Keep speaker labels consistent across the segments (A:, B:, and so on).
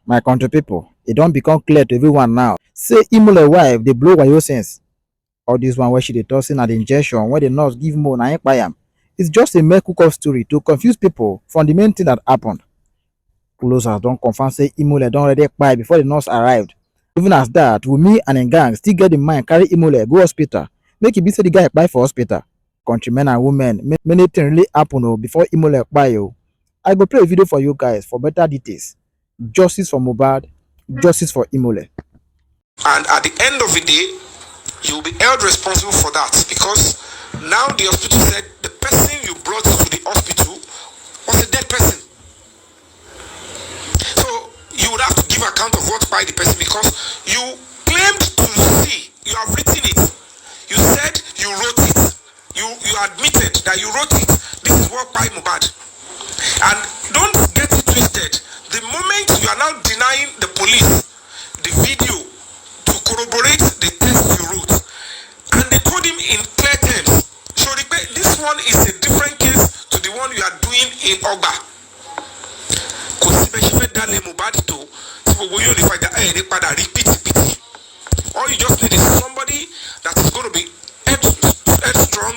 A: My country people, it don't become clear to everyone now. Say Imole wife, they blow wayo sense. All this one where she dey tossing at the injection when the nurse give more na Kpai am. It's just a mere cook-off story to confuse people from the main thing that happened. Closers don't confirm say Imole don already Kpai before the nurse arrived. Even as that, Wunmi and im gang still get in mind carry Imole go hospital. Make it be say the guy Kpai for hospital. Countrymen and women, many things really happen before Imole Kpai. I go play a video for you guys for better details. Justice for Mohbad, justice for Imole.
B: And at the end of the day, you will be held responsible for that, because now the hospital said the person you brought to the hospital was a dead person. So you would have to give account of what by the person, because you claimed to see, you have written it, you said you wrote it, you admitted that you wrote it. This is what by Mohbad. And don't get it twisted. The moment you are now denying the police the video to corroborate the test you wrote, and they told him in clear terms, so this one is a different case to the one you are doing in Ogba. All you just need is somebody that is going to be headstrong,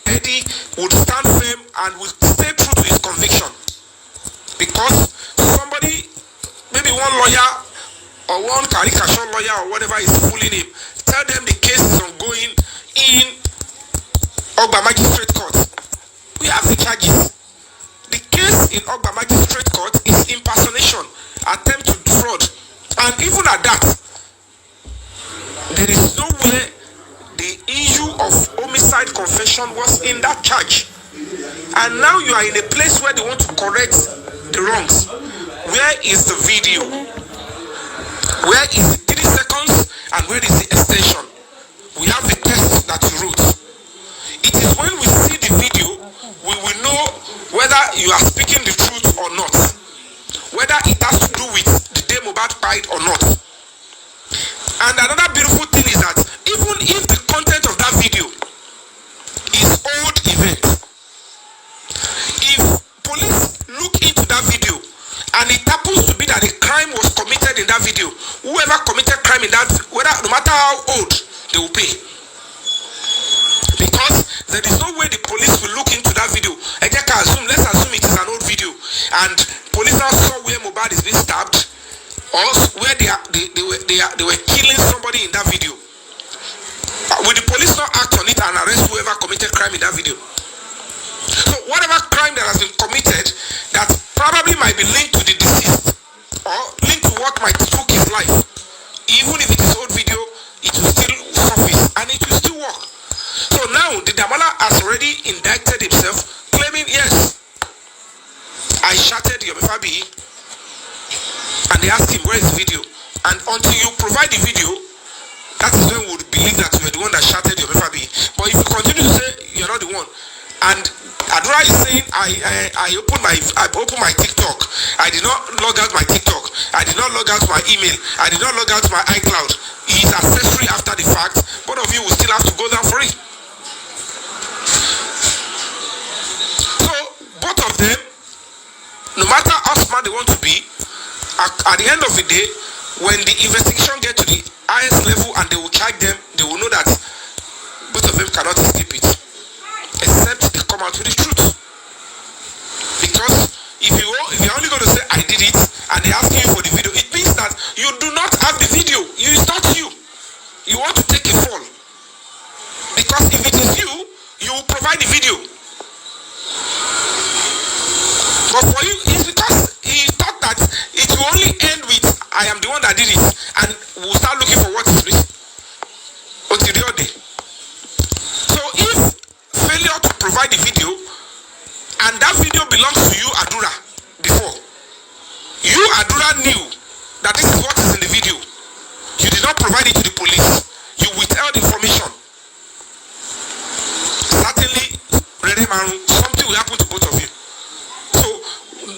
B: Eddie would stand firm and will stay true to his conviction. Because somebody, maybe one lawyer or one caricature lawyer or whatever is fooling him, tell them the case is ongoing in Ogba Magistrate Court. We have the charges. The case in Ogba Magistrate Court is impersonation, attempt to defraud. And even at that, there is nowhere the issue of homicide confession was in that charge. And now you are in a place where they want to correct the wrongs. Where is the video? Where is the 3 seconds and where is the extension? We have the test that you wrote. It is when we see the video, we will know whether you are speaking the truth or not. Whether it has to do with the day Mohbad died or not. And another beautiful thing is that even if the content of that video is old event, if police look into that video and it happens to be that a crime was committed in that video, whoever committed crime in that, whether no matter how old, they will pay. Because there is no way the police will look into that video. Let's assume it is an old video, and police now saw where Mohbad is being stabbed, or where they were killing somebody in that video. Will the police not act on it and arrest whoever committed crime in that video? So whatever crime that has been committed that probably might be linked to the deceased or linked to what might took his life, even if it is old video, it will still surface and it will still work. So now the Damala has already indicted himself, claiming, yes, I shouted your Fabi, and they asked him, where is the video? And until you provide the video, that is when we would believe that you are the one that shouted your Fabi. But if you continue to say you're not the one, and Adura is saying I opened my TikTok, I did not log out my TikTok, I did not log out my email, I did not log out my iCloud. He is accessory after the fact. Both of you will still have to go down for it. So both of them, no matter how smart they want to be, at the end of the day, when the investigation gets to the highest level and they will charge them, they will know that both of them cannot escape it, except they come out with the truth. Because if you're only going to say I did it and they ask you for the video, it means that you do not have the video. It's not you. You want to take a fall. Because if it is you, you will provide the video. But for you, it's because he thought that it will only end with I am the one that did it, and we'll start looking for what is missing. So if failure to provide the video, and that video belongs to you, Adura, before, you, Adura, knew that this is what is in the video, you did not provide it to the police, you withheld information, certainly something will happen to both of you. So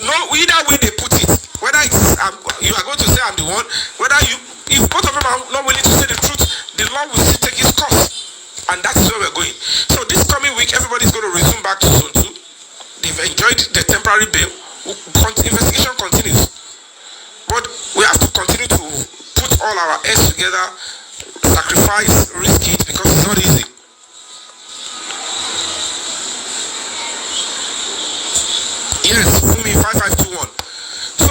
B: no, either way they put it, whether it is you are going to say I'm the one, whether if both of them are not willing to say the truth, the law will still take its course. And that is where we're going. So this coming week, everybody's going to resume back to zone 2. They've enjoyed the temporary bail. Investigation continues. But all our heads together, sacrifice, risk it, because it's not easy. Yes, Wunmi 5521. So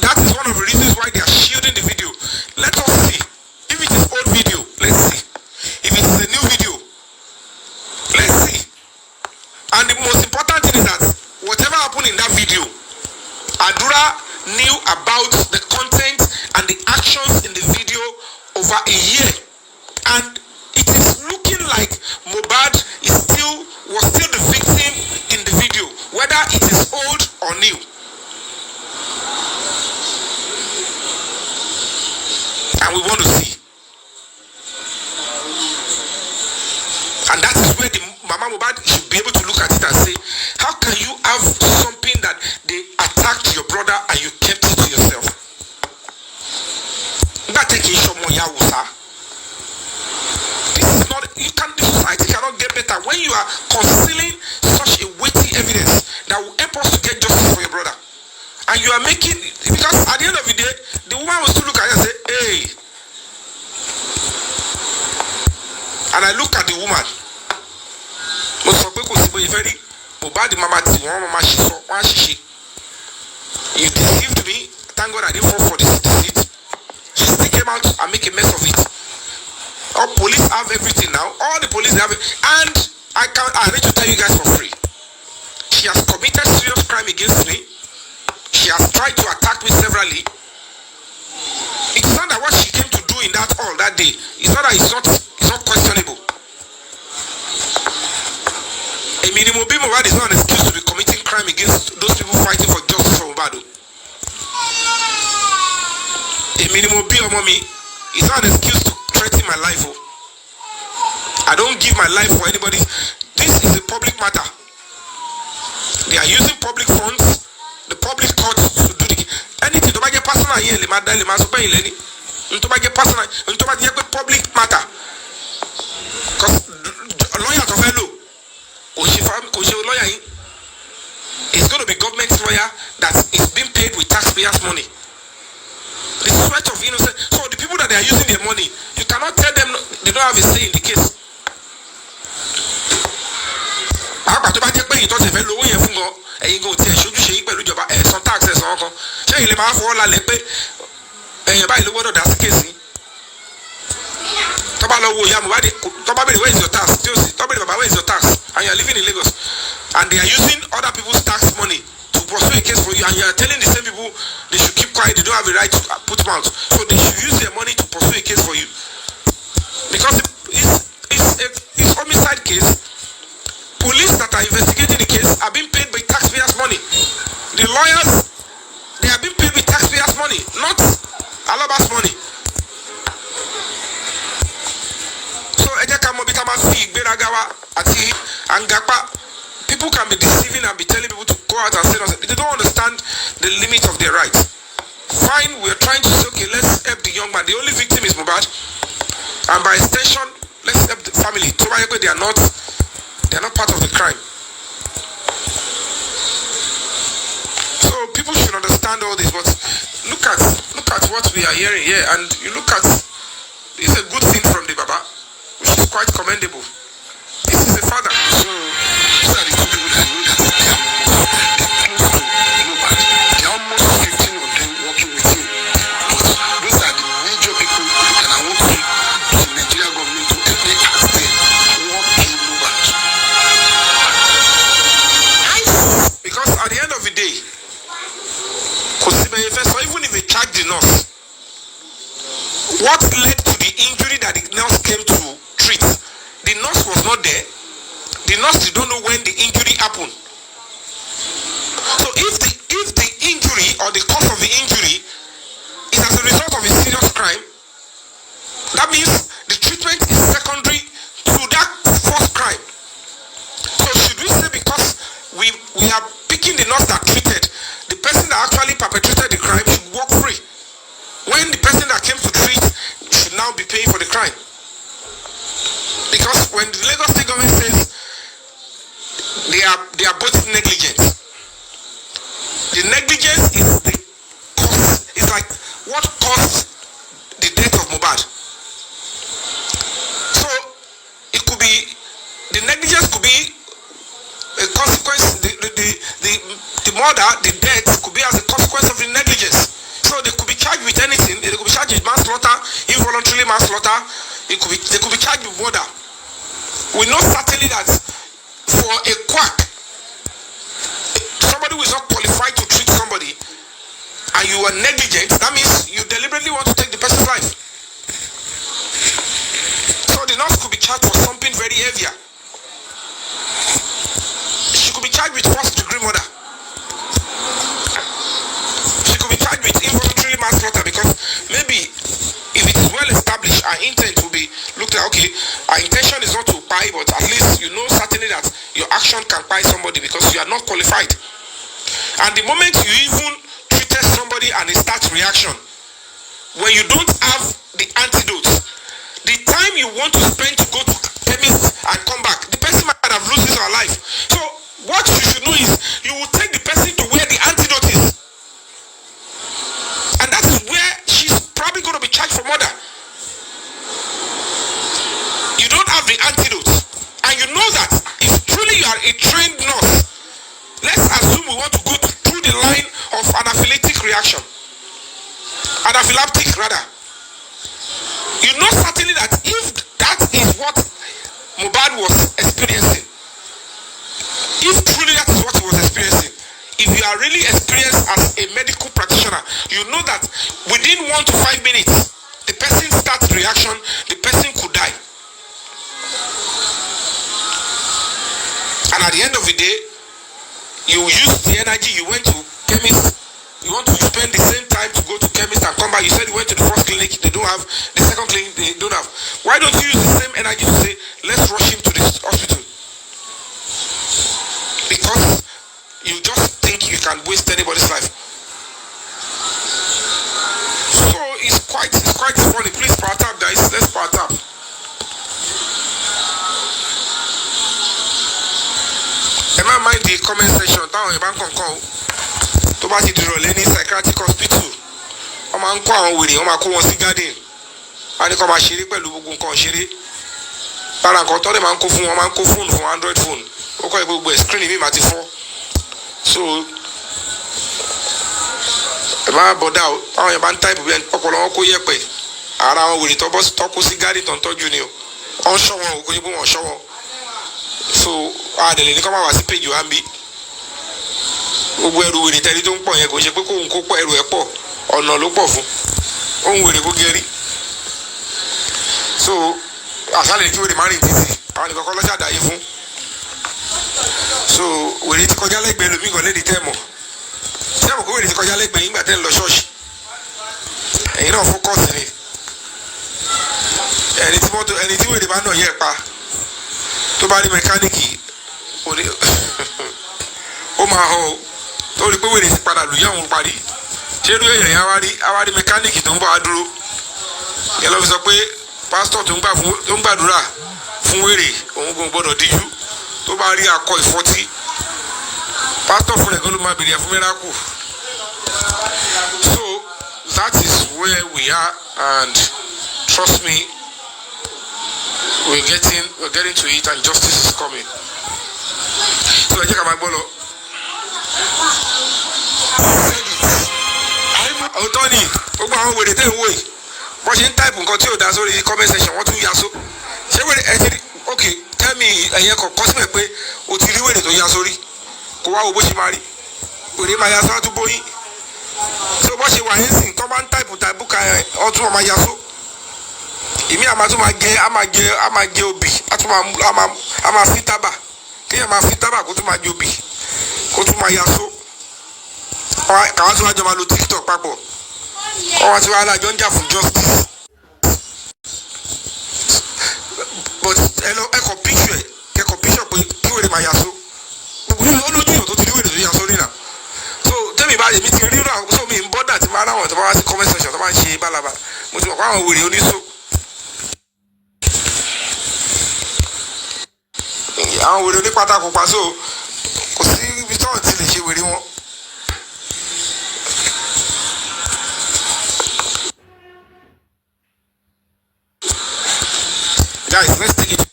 B: that is one of the reasons why they are shielding the video. Let us see. If it is old video, let's see. If it is a new video, let's see. And the most important thing is that whatever happened in that video, Adura knew about the content and the actions in the video over a year. And it is looking like Mohbad was still the victim in the video, whether it is old or new. And we want to see. And that is where the Mama Mohbad should be able to look at it and say, how can you have something that they attacked your brother and you kept it to yourself? This is not, this society cannot get better when you are concealing such a weighty evidence that will help us to get justice for your brother. And you are making, because at the end of the day, the woman will still look at you and say, hey. And I look at the woman. You deceived me. Thank God I didn't fall for this deceit. She still came out and make a mess of it. All police have everything now. All the police have it. And I need to tell you guys for free. She has committed serious crime against me. She has tried to attack me severally. It's not that what she came to do in that hall that day, it's not that it's not questionable. A minimum being Mohbad is not an excuse to be committing crime against those people fighting for justice for Mohbad. A minimum being mommy is not an excuse to threaten my life. I don't give my life for anybody. This is a public matter. They are using public funds, the public courts to do the anything to make a personal here, the matter, the matter, to make a personal, to make a public matter. Because a lawyer to fellow, lawyer is going to be government lawyer that is being paid with taxpayers' money. The sweat of innocent. So the people that they are using their money, you cannot tell them they don't have a say in the case. Some taxes on where's your tax? Where's your tax? And you are living in Lagos. And they are using other people's tax money to pursue a case for you, and you are telling the same people they should keep quiet, they don't have a right to put mouth. So they should use their money to pursue a case for you. Because it's homicide case. Police that are investigating the case are being paid by taxpayers' money. The lawyers, they are being paid with taxpayers' money, not Alaba's money. So people can be deceiving and be telling people to go out and say nothing. They don't understand the limits of their rights. Fine, we're trying to say, okay, let's help the young man. The only victim is Mohbad. And by extension, let's help the family. They are not part of the crime. So people should understand all this, but look at what we are hearing here, and you look at, it's a good thing from the Baba, which is quite commendable. This is the father. So these are the two people that know that they are close to Mohbad. There are almost 15 of them working with him. But those are the major people that I want to the Nigerian government to help me ask them what killed Mohbad. Because at the end of the day, even if they charge the nurse, what led to the injury that the nurse came to treat? The nurse was not there. The nurse did not know when the injury happened. So if the injury or the cause of the injury is as a result of a serious crime, that means the treatment is secondary to that first crime. So should we say because we are picking the nurse that treated, the person that actually perpetrated the crime should walk free, when the person that came to treat should now be paying for the crime? Because when the Lagos State government says they are both negligent, the negligence is the cost. It's like what caused the death murder, the death could be as a consequence of the negligence. So they could be charged with anything. They could be charged with manslaughter, involuntary manslaughter. They could be charged with murder. We know certainly that for a quack, somebody who is not qualified to treat somebody, and you are negligent, that means you deliberately want to take the person's life. So the nurse could be charged for something very heavier. She could be charged with first degree murder. She could be charged with involuntary manslaughter, because maybe if it is well established, our intent will be looked at. Okay, our intention is not to buy, but at least you know certainly that your action can buy somebody because you are not qualified. And the moment you even treated somebody and it starts reaction, when you don't have the antidote, the time you want to spend to go to chemist and come back, the person might have lost his or her life. So what you should know is you will take the person to where the antidote is, and that is where she's probably going to be charged for murder. You don't have the antidote, and you know that if truly you are a trained nurse, let's assume we want to go through the line of anaphylactic reaction, anaphylactic rather. You know certainly that if that is what Mohbad was experiencing, if truly that is what he was experiencing, if you are really experienced as a medical practitioner, you know that within 1 to 5 minutes, the person starts reaction, the person could die. And at the end of the day, you use the energy you went to chemist. You want to spend the same time to go to chemist and come back. You said you went to the first clinic, they don't have. The second clinic, they don't have. Why don't you use the same energy to say, let's rush him to this hospital? Because you just think you can waste anybody's life. So it's quite funny. Please power tap, guys. Let's power tap. Am I mind the comment section? Down in Bangkok. To bá ti dìrọ̀ lé ní psychiatric hospital, wọ́n máa ń kó àwọn wèrè, wọ́n máa kó wọn sí garden, wọ́n á ní kó máa ṣeré pẹ̀lú gbogbo nǹkan ṣeré. Lára nǹkan tọ́lẹ̀ máa ń kó fún wọn, máa ń kó fóònù fún Android phone, ó kọ́ gbogbo ẹ̀ screen mi máa ti fọ́. So ẹ máa bọ̀dá o, àwọn yẹn bá ń táìpù bí ẹni ọpọlọ wọn kó yẹ̀pẹ̀, ara àwọn wèrè tọ́kú sí garden tó ń tọ́jú ni o, wọ́n ṣọ́ wọn o, kò ní bó wọn ṣọ́ wọn. So àdèlè ní kọ́ máa wá sí page wa ń bí. Gbogbo ẹrù wèrè tẹ́lẹ̀ tó ń pọ̀ yẹn kò ṣe pé kóun kó pọ̀ ẹrù ẹ̀ pọ̀, ọ̀nà ló pọ̀ fún, òun wèrè kó gẹ̀rí. So àṣàlẹ̀ kí wèrè má rìn títì, àwọn nìkan kọ́ lọ́jà dáyé fún. So wèrè ti kọjá lẹ́gbẹ̀ẹ́ lómi kan lédi tẹ́ẹ̀mọ̀, tẹ́ẹ̀mọ̀ kó wèrè ti kọjá lẹ́gbẹ̀ẹ́ yín gbà tẹ́ ń lọ ṣọ́ọ̀ṣì, ẹ̀yin náà fókọ̀sì ni. Ẹni tí wèrè bá nà yẹ pa tó bá rí mẹkáníìkì ó máa họ o, tó rí pé wèrè ti padà lù yẹ̀wò parí, ṣé irú èèyàn yẹn á wá rí mẹkáníìkì tó ń bá wa dúró. Yẹn lọ́ fi sọ pé pásítọ̀ tó ń gbàdúrà fún wèrè òun kò gbọ́dọ̀ díjú, tó bá rí akọ ìfọ́tí pásítọ̀ fún ẹ̀gbọ́n ló máa bèrè fún mẹ́rákù. So that is where we are, and trust me, we're getting to it, and justice is coming. So ẹ jẹ́ ká máa gbọ́ lọ. Òótọ́ ni gbogbo àwọn wèrè tẹ̀ ń wò yìí wọ́n ṣe ń táìpù nǹkan tí ò dá sórí comment section, wọ́n tún yaso. Ṣé wèrè ẹ ti rí? Ok, tell me ẹ̀yẹ kọ̀ọ̀kan síbẹ̀ pé o ti rí wèrè tó ya sórí, kó wá wo bó ṣe máa rí. Wèrè máa yaso á tún bóyín. So bó ṣe wà yín sìn tó bá ń táìpù ka ọtún ọmọ yaso. Ìmí àmà tún máa jẹ obì, a máa fi tábà, kéèyàn máa fi tábà kó tún máa jẹ obì, kó tún máa yaso. Káwá tí wọ́n jọ máa lo TikTok papọ̀, ọwọ́ tí wọ́n alájọ ń jà fún justice. But ẹkọ̀ picture pé kí wèrè máa yaso, olójú èèyàn tó ti rí wèrè tó yaso rí náà. So tẹ́mi bá yèmí ti rí náà, so mi ń bọ́dà tí máa ráwọn tó bá wá sí comment section tó máa ń ṣe bálabà, mo ti mọ̀ pé àwọn wèrè oníṣó. Àwọn wèrè onípátákó pa, so kò sí ibi tí wọ́n ti lè ṣe wèrè wọn. Guys, let's take it.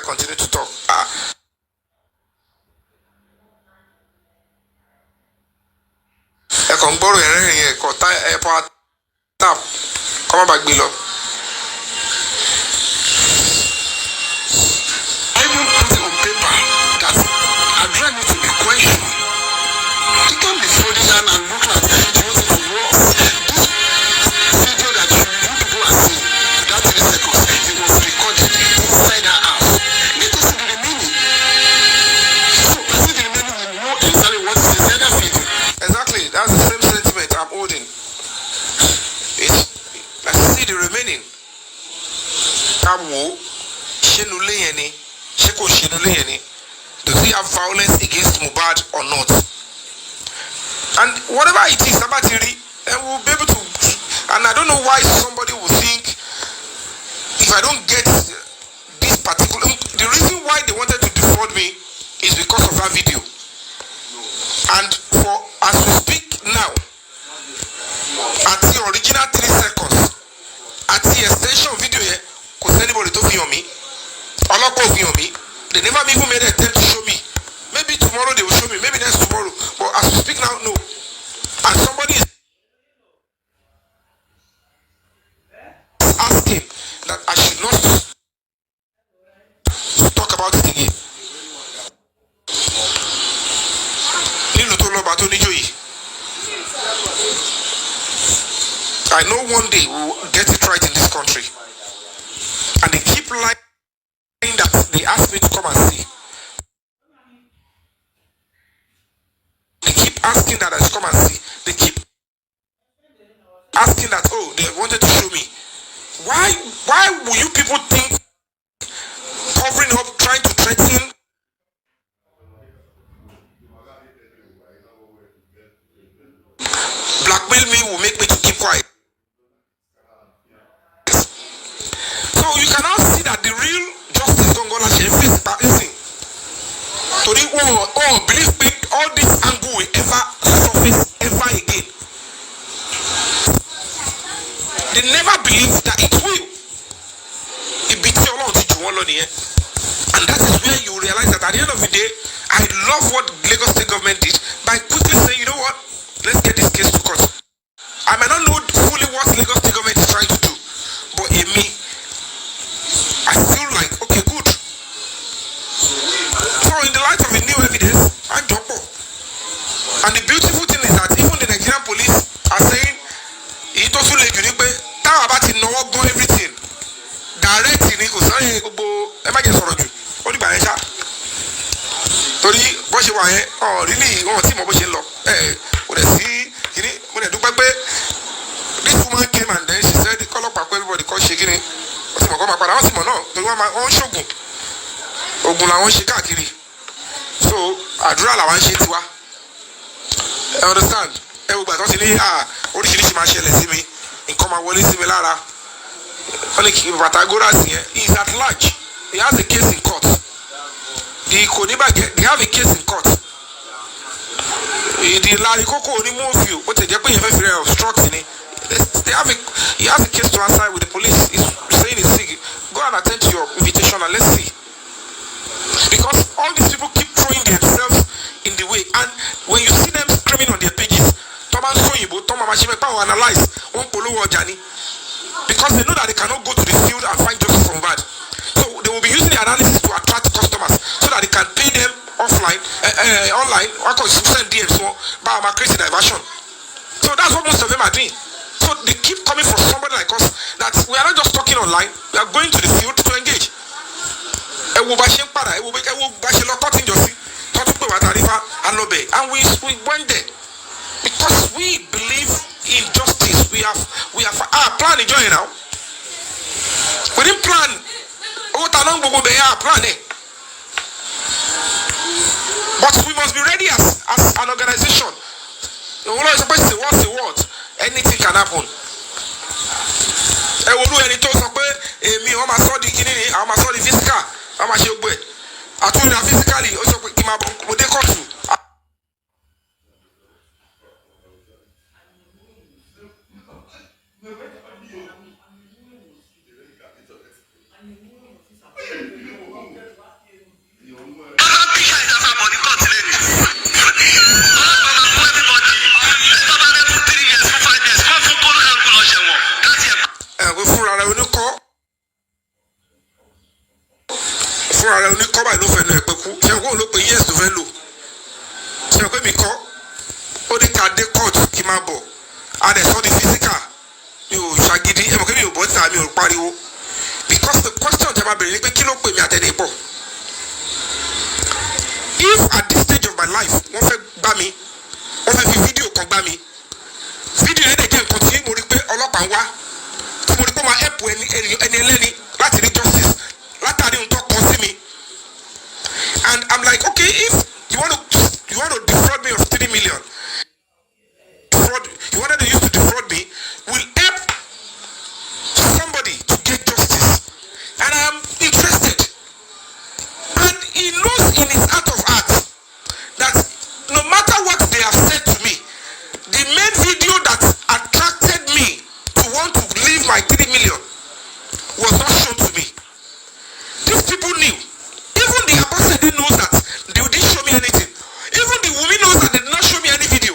B: continue to talk. Ẹ kàn ń gbọ́rọ̀ ẹ̀rẹ́rìn yẹn kọ́ airport tap kọ́ má bàa gbé lọ. I even put it on paper that address need to be questioned. You can't be folding down and look like you want it to work. This video that you people are seeing, that 3 seconds, it was recorded inside that house. Let us see the remaining. So, I see the remaining will know exactly what is inside that video. Exactly, that's the same sentiment I'm holding. Let's see the remaining. Kawo, Shenule Yeni, Sheko Shenule Yeni. Does he have violence against Mohbad or not? And whatever it is, Sabatiri, and we'll be able to. And I don't know why somebody will think if I don't get this particular. The reason why they wanted to defraud me is because of that video. And for as we speak now, at the original 3 seconds, at the extension video here, because anybody to film me, all of film me, they never even made an attempt to show me. Maybe tomorrow they will show me, maybe next tomorrow. But as we speak now, no. And somebody is asking that I should not talk about it again. I know one day we will get it right in this country. And they keep lying that they asked me to come and see. They keep asking that I should come and see. They keep asking that, oh, they wanted to show me. Why will you people think covering up, trying to threaten? Blackmail me will make me to keep quiet. So you can now see that the real justice don't go like face back. Listen. To the believe me, all this angle will ever surface ever again. They never believe that it will. It beats your Lord to one Lord here. And that is where you realize that at the end of the day, I love what Lagos State government did by quickly saying, you know what, let's get this case to court. I may not know fully what Lagos State government is trying to do, but in me, I feel like, okay, good. So in the light of the new evidence, I jump up. And the beautiful thing is that even the Nigerian police are saying, it also let you know about it, no everything. Direct in it, because I might get sorry. What do you buy? Torí bó ṣe wà yẹn really wọn tí mo bó ṣe ń lọ kò dẹ̀ sí kíní mo dẹ̀ dúpẹ́ pé this woman came and then she said kọ́lọ́pàá pé everybody kọ́ ṣe kíní wọ́n sì mọ̀ kọ́ máa padà wọ́n sì mọ̀ náà torí wọ́n ń ṣògùn ògùn làwọn ń ṣe káàkiri so àdúrà làwọn ń ṣe tiwa understand ẹ gbogbo àtọ́ sí ní oríṣiríṣi máa ṣẹlẹ̀ sí mi nǹkan máa wọlé sí mi lára wọ́n ní kí Pythagoras yẹn he is at large he has a case in court. They have a case in court. The Larikoko Onimofio, what they obstruct in it. He has a case to answer with the police. He's saying he's sick. Go and attend to your invitation and let's see. Because all these people keep throwing themselves in the way, and when you see them screaming on their pages, Thomas Soyibo, Thomas Mashimepa will analyze one polo or Jani. Because they know that they cannot go to the field and find justice from bad. So they will be using the analysis to attract customers so that they can pay them offline, online, or send DMs by creating diversion. So that's what most of them are doing. So they keep coming for somebody like us that we are not just talking online, we are going to the field to engage. And we went there because we believe in justice. We have plan enjoying now. We didn't plan. But we must be ready as an organization. The world is supposed to say what's the word? Anything can happen. Physical. I told you physically, máa bọ̀ and ẹ̀ sọ di physical mi ò ṣàgídí ẹ̀ mọ̀ kí mi ò bọ́ síta mi ò pariwo because the question tẹ́ máa bèrè ni pé kí ló pè mí àtẹ̀lé pọ̀ if at this stage of my life wọ́n fẹ́ gbá mi wọ́n fẹ́ fi fídíò kan gbá mi fídíò yẹn dẹ̀ jẹ́ nǹkan tí mo rí pé ọlọ́pàá ń wá tí mo rí pé ó máa help ẹni ẹlẹ́ni láti rí justice látàrí ohun tó kọ sí mi and I'm like okay if you want to defraud me of 3 million you wanted to use to defraud me will help somebody to get justice and I'm interested and he knows in his heart of hearts that no matter what they have said to me the main video that attracted me to want to leave my 3 million was not shown to me. These people knew. Even the ambassador knows that they didn't show me anything. Even the woman knows that they did not show me any video.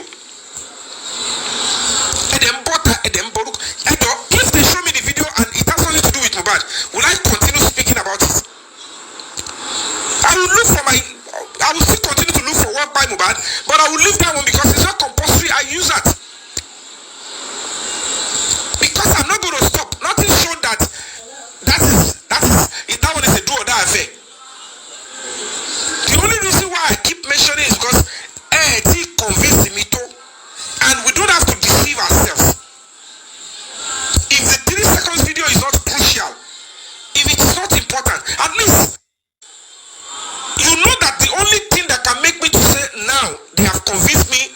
B: If they show me the video and it has nothing to do with Mohbad, will I continue speaking about it? I will still continue to look for work by Mohbad, but I will leave that one because it's not compulsory. I use that. Because I'm not going to stop. Nothing showed that that one is a do or die affair. The only reason why I keep mentioning is because he convinced me to, and we don't have to deceive ourselves. If the 3 seconds video is not crucial, if it is not important, at least you know that the only thing that can make me to say now they have convinced me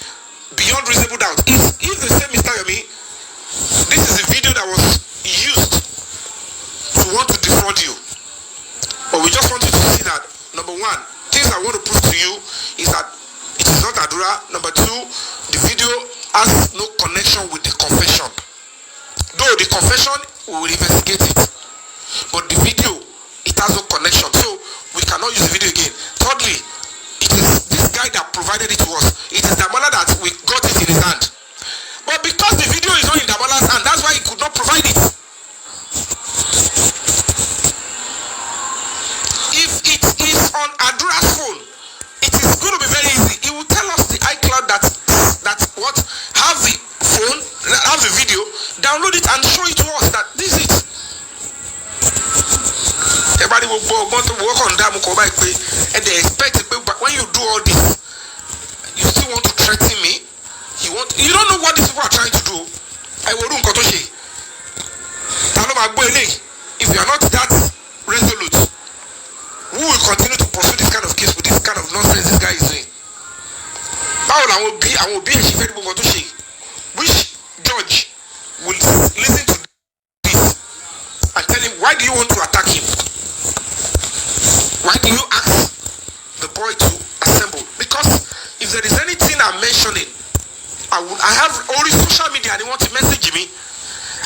B: beyond reasonable doubt is if they say, Mr. Yomi, this is a video that was used to want to defraud you. But we just want you to see that, number one, things I want to prove to you is that it is not Adura. Number two, the video has no connection with the confession. Though the confession, we will investigate it. But the video, it has no connection. So, we cannot use the video again. Thirdly, it is this guy that provided it to us. It is Damola that we got it in his hand. But because the video is not in Damola's hand, that's why he could not provide it. If it is on Adura's phone, it is going to be very easy. He will tell us the iCloud that have the phone, have the video, download it and show it to us that this is it. Everybody will go to work on that and they expect it, but when you do all this, you still want to threaten me. You don't know what these people are trying to do. I will do Kotoshi. If you are not that resolute, who will continue to pursue this kind of case with this kind of nonsense this guy is doing? I will be a chief Kotoshi. Which judge will listen to this and tell him, why do you want to attack him? Why do you ask the boy to assemble? Because if there is anything I'm mentioning, I have only social media and they want to message me,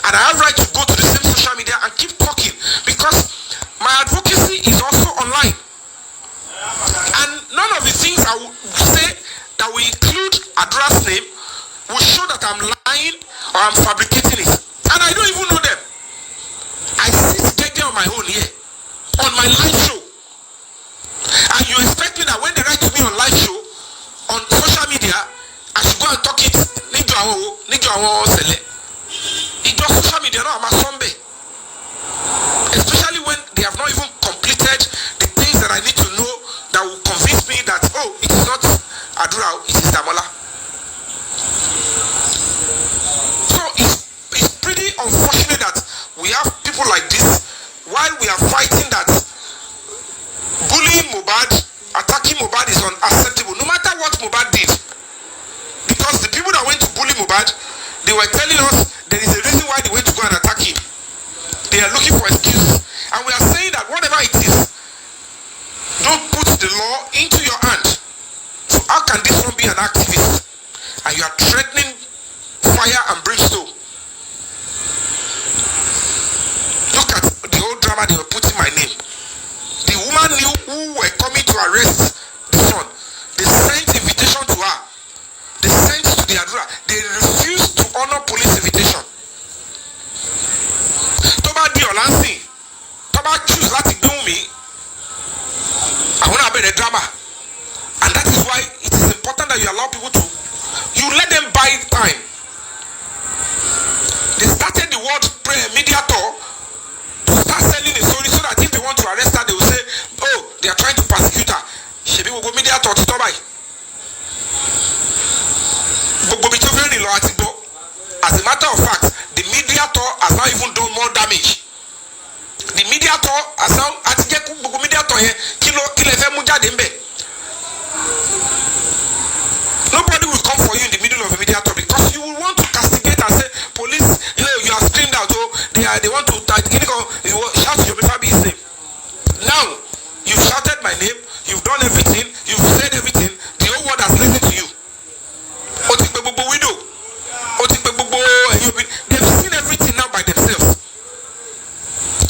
B: and I have right to go to the same social media and keep talking because my advocacy is also online. And none of the things I will say that will include Adura's name will show that I'm lying or I'm fabricating it. And I don't even know them. I sit there on my own here, on my live show. And you expect me that when they write to me on live show, on social media, I should go and talk it. It's just social media, no, I'm a zombie. Especially when they have not even completed the things that I need to know that will convince me that, oh, it is not Adura, it is Damola. So it's pretty unfortunate that we have people like this while we are fighting that bullying Mohbad, attacking Mohbad is unacceptable, no matter what Mohbad did. Because the people that went to bully Mohbad, they were telling us there is a reason why they went to go and attack him. They are looking for excuses. And we are saying that whatever it is, don't put the law into your hand. So how can this one be an activist? And you are threatening fire and brimstone. Look at the whole drama they were putting my name. The woman knew who were coming to arrest the son. They sent invitation to her. They sent to the Adura. They refused to honor police invitation. Toba di Olansi. Toba choose láti gbé Wunmi. I want to be the drama. And that is why it is important that you allow people to, you let them buy time. want to arrest her, they will say, oh, they are trying to persecute her. Shebi gbogbo media talk to buy. Gbogbo bi to very low ati go. As a matter of fact, the media talk has now even done more damage. The media talk has now ati je gbogbo media talk yẹn kilo fe mu jáde nbe. Nobody will come for you in the middle of a media talk because you will want to castigate and say, police, you are screamed out, oh, they want to shout your baby's name. Now, you've shouted my name, you've done everything, you've said everything, the whole world has listened to you. They've seen everything now by themselves.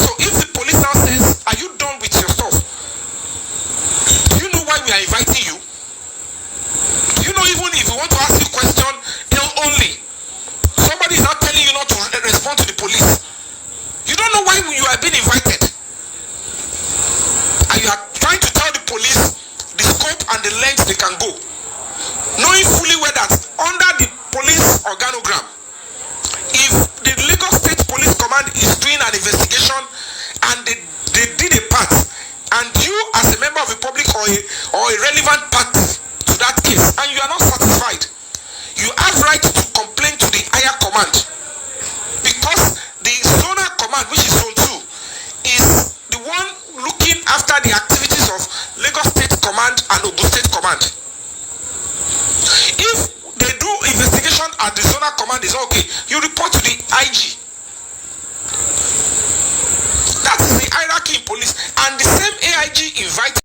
B: So if the police now says, are you done with your stuff? Do you know why we are inviting you? Do you know even if we want to ask you a question only, somebody is not telling you not to respond to the police. You don't know why you are being invited. And you are trying to tell the police the scope and the length they can go. Knowing fully well that under the police organogram, if the Lagos State Police Command is doing an investigation and they did a part, and you as a member of the public or a relevant party to that case, and you are not satisfied, you have right to complain to the higher command, because the zonal command, which is zone 2, is the one looking after the activities of Lagos State Command and Ogun State Command. If they do investigation at the zonal command, is okay, you report to the IG. That is the hierarchy in police, and the same AIG invited